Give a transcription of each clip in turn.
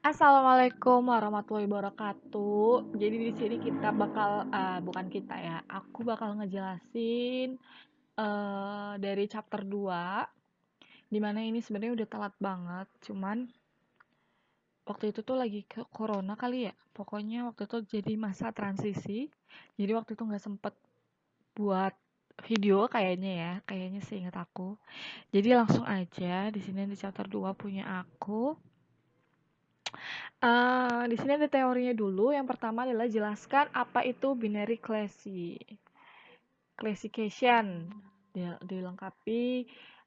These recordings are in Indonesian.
Assalamualaikum warahmatullahi wabarakatuh. Jadi di sini kita bakal bukan kita ya. Aku bakal ngejelasin dari chapter 2 dimana ini sebenarnya udah telat banget, cuman waktu itu tuh lagi ke corona kali ya. Pokoknya waktu itu jadi masa transisi. Jadi waktu itu nggak sempet buat video kayaknya ya, kayaknya seingat aku. Jadi langsung aja di sini di chapter 2 punya aku. Di sini ada teorinya dulu. Yang pertama adalah jelaskan apa itu binary classification. Dilengkapi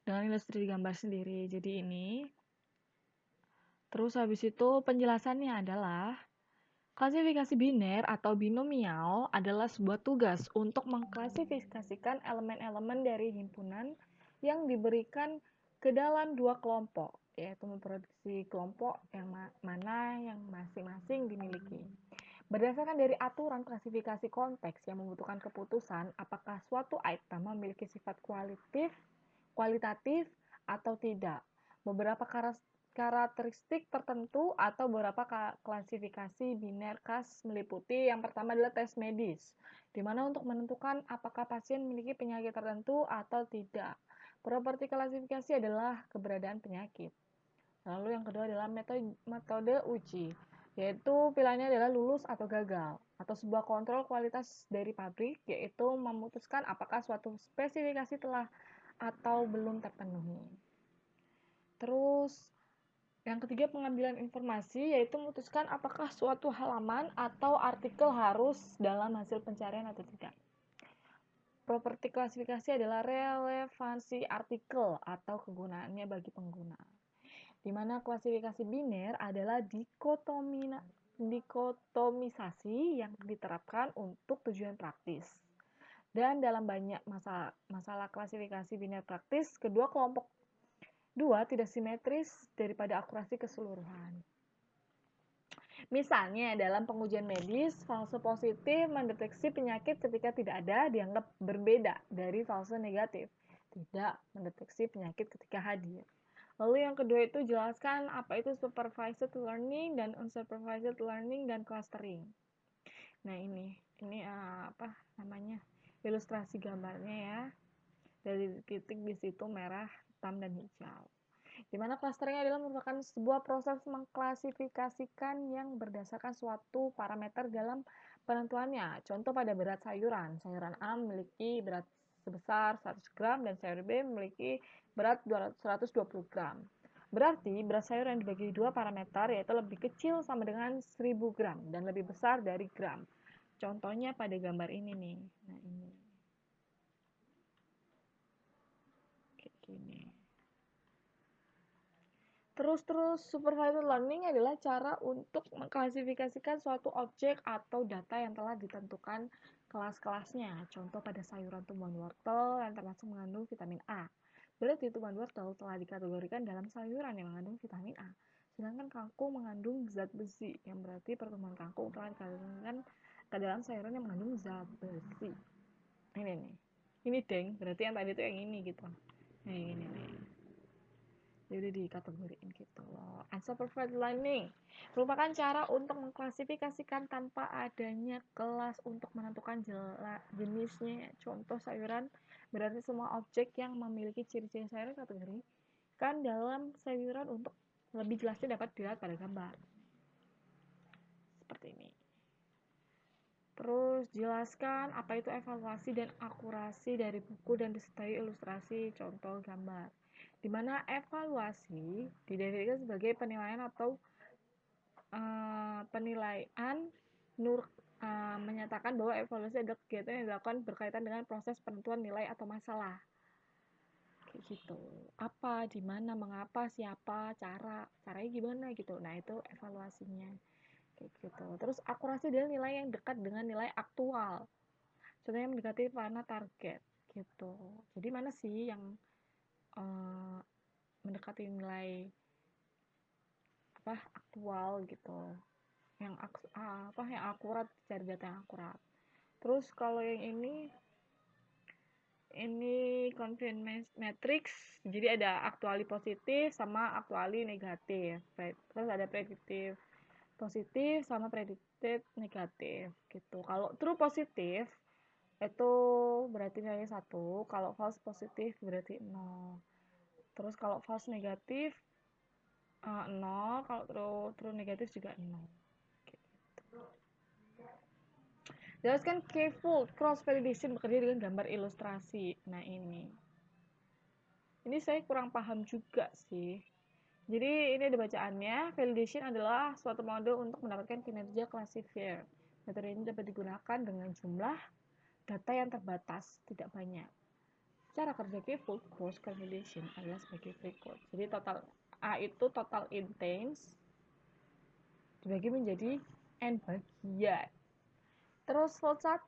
dengan ilustrasi gambar sendiri. Jadi ini. Terus habis itu penjelasannya adalah klasifikasi biner atau binomial adalah sebuah tugas untuk mengklasifikasikan elemen-elemen dari himpunan yang diberikan ke dalam dua kelompok, yaitu memproduksi kelompok yang mana yang masing-masing dimiliki. Berdasarkan dari aturan klasifikasi konteks yang membutuhkan keputusan apakah suatu item memiliki sifat kualitatif atau tidak. Beberapa karakteristik tertentu atau beberapa klasifikasi biner khas meliputi yang pertama adalah tes medis, di mana untuk menentukan apakah pasien memiliki penyakit tertentu atau tidak. Properti klasifikasi adalah keberadaan penyakit. Lalu yang kedua adalah metode uji, yaitu pilihannya adalah lulus atau gagal, atau sebuah kontrol kualitas dari pabrik, yaitu memutuskan apakah suatu spesifikasi telah atau belum terpenuhi. Terus yang ketiga pengambilan informasi, yaitu memutuskan apakah suatu halaman atau artikel harus dalam hasil pencarian atau tidak. Properti klasifikasi adalah relevansi artikel atau kegunaannya bagi pengguna. Di mana klasifikasi biner adalah dikotomisasi yang diterapkan untuk tujuan praktis. Dan dalam banyak masalah klasifikasi biner praktis, kedua kelompok dua tidak simetris daripada akurasi keseluruhan. Misalnya, dalam pengujian medis, false positif mendeteksi penyakit ketika tidak ada dianggap berbeda dari false negatif, tidak mendeteksi penyakit ketika hadir. Lalu yang kedua itu jelaskan apa itu supervised learning dan unsupervised learning dan clustering. Nah ini apa namanya ilustrasi gambarnya ya, dari titik di situ merah, hitam dan hijau. Dimana clustering adalah merupakan sebuah proses mengklasifikasikan yang berdasarkan suatu parameter dalam penentuannya. Contoh pada berat sayuran. Sayuran A memiliki berat sebesar 100 gram dan sayur B memiliki berat 120 gram. Berarti berat sayuran dibagi dua parameter, yaitu lebih kecil sama dengan 1000 gram dan lebih besar dari gram. Contohnya pada gambar ini nih. Nah ini. Kayak gini. Terus supervised learning adalah cara untuk mengklasifikasikan suatu objek atau data yang telah ditentukan kelas-kelasnya. Contoh pada sayuran tumbuhan wortel yang termasuk mengandung vitamin A. Berarti tumbuhan wortel telah dikategorikan dalam sayuran yang mengandung vitamin A. Sedangkan kangkung mengandung zat besi, yang berarti pertumbuhan kangkung telah dikategorikan ke dalam sayuran yang mengandung zat besi. Ini nih, ini deng, berarti yang tadi tuh yang ini gitu. Nah ini nih, jadi dikategoriin gitu loh. Unsupervised learning merupakan cara untuk mengklasifikasikan tanpa adanya kelas untuk menentukan jenisnya. Contoh sayuran berarti semua objek yang memiliki ciri-ciri sayuran kategori kan dalam sayuran untuk lebih jelasnya dapat dilihat pada gambar. Seperti ini. Terus jelaskan apa itu evaluasi dan akurasi dari buku dan disertai ilustrasi contoh gambar. Di mana evaluasi didefinisikan sebagai penilaian atau penilaian menyatakan bahwa evaluasi adalah kegiatan yang dilakukan berkaitan dengan proses penentuan nilai atau masalah. Kayak gitu. Apa, di mana, mengapa, siapa, caranya gimana gitu. Nah, itu evaluasinya. Kayak gitu. Terus akurasi adalah nilai yang dekat dengan nilai aktual. Contohnya mendekati mana target gitu. Jadi mana sih yang mendekati nilai aktual gitu. Yang yang akurat, cari data yang akurat. Terus kalau yang ini confidence matrix, jadi ada aktuali positif sama aktuali negatif. Terus ada prediktif positif sama predicted negatif gitu. Kalau true positif itu berarti nilainya 1, kalau false positif berarti 0. Terus kalau false negatif 0, kalau true negatif juga 0. Gitu. Jelaskan K-fold cross validation bekerja dengan gambar ilustrasi. Nah ini saya kurang paham juga sih. Jadi ini ada bacaannya. Validation adalah suatu mode untuk mendapatkan kinerja classifier. Metode ini dapat digunakan dengan jumlah data yang terbatas, tidak banyak. Cara kerja K-fold cross validation adalah sebagai berikut. Jadi total A itu total intents dibagi menjadi N bagian. Terus fold 1,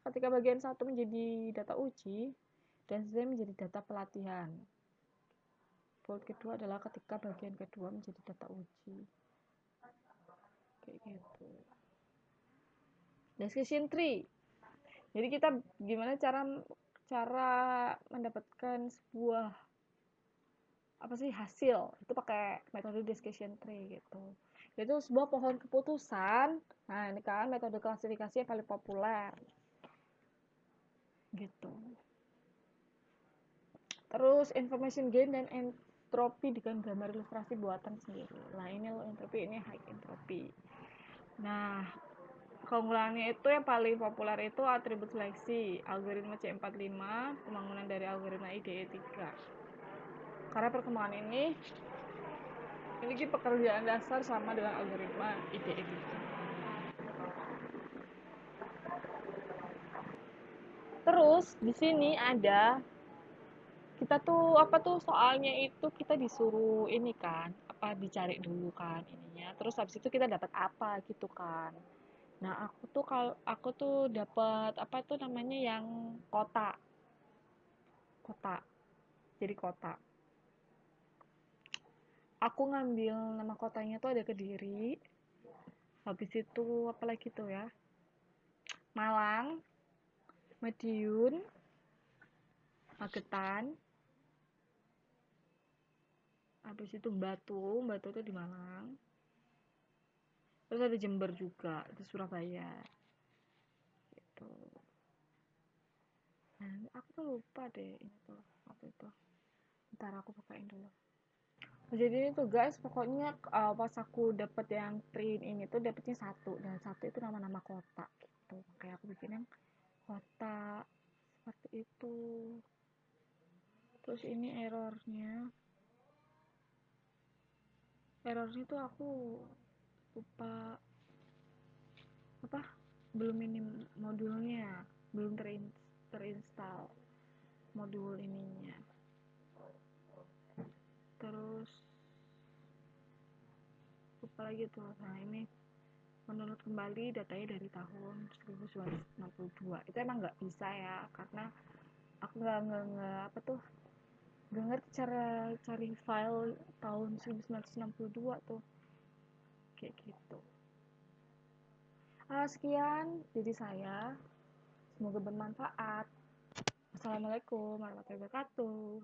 ketika bagian 1 menjadi data uji dan sisanya menjadi data pelatihan. Fold kedua adalah ketika bagian kedua menjadi data uji. Kayak gitu. Discussion tree. Jadi kita gimana cara mendapatkan sebuah hasil itu pakai metode discussion tree gitu. Itu sebuah pohon keputusan. Nah ini kan metode klasifikasi yang paling populer gitu. Terus information gain dan entropi dengan gambar ilustrasi buatan sendiri. Nah ini low entropy, ini high entropy. Nah keunggulannya itu yang paling populer itu atribut seleksi, algoritma C45, pembangunan dari algoritma IDE 3. Karena perkembangan ini memiliki pekerjaan dasar sama dengan algoritma IDE 3. Terus di sini ada kita tuh soalnya itu kita disuruh ini kan, dicari dulu kan ininya. Terus habis itu kita dapat apa gitu kan. Nah, aku tuh dapat namanya yang kota. Kota. Jadi kota. Aku ngambil nama kotanya tuh ada Kediri. Habis itu apa lagi tuh ya? Malang, Madiun, Magetan. Habis itu Batu tuh di Malang. Terus ada Jember juga, di Surabaya. Gitu. Nah, aku tuh lupa deh ini tuh apa itu. Ntar aku bukain dulu. Jadi ini tuh guys, pokoknya pas aku dapet yang print ini tuh dapetnya 1, dan 1 itu nama-nama kota gitu. Kayak aku bikin yang kota seperti itu. Terus ini errornya tuh aku lupa belum ini modulnya, belum terinstall modul ininya. Terus lupa lagi tuh. Nah ini menurut kembali datanya dari tahun 1962. Itu emang nggak bisa ya, karena aku nggak ngerti cara cari file tahun 1962 tuh kayak gitu. Sekian dari saya. Semoga bermanfaat. Assalamualaikum warahmatullahi wabarakatuh.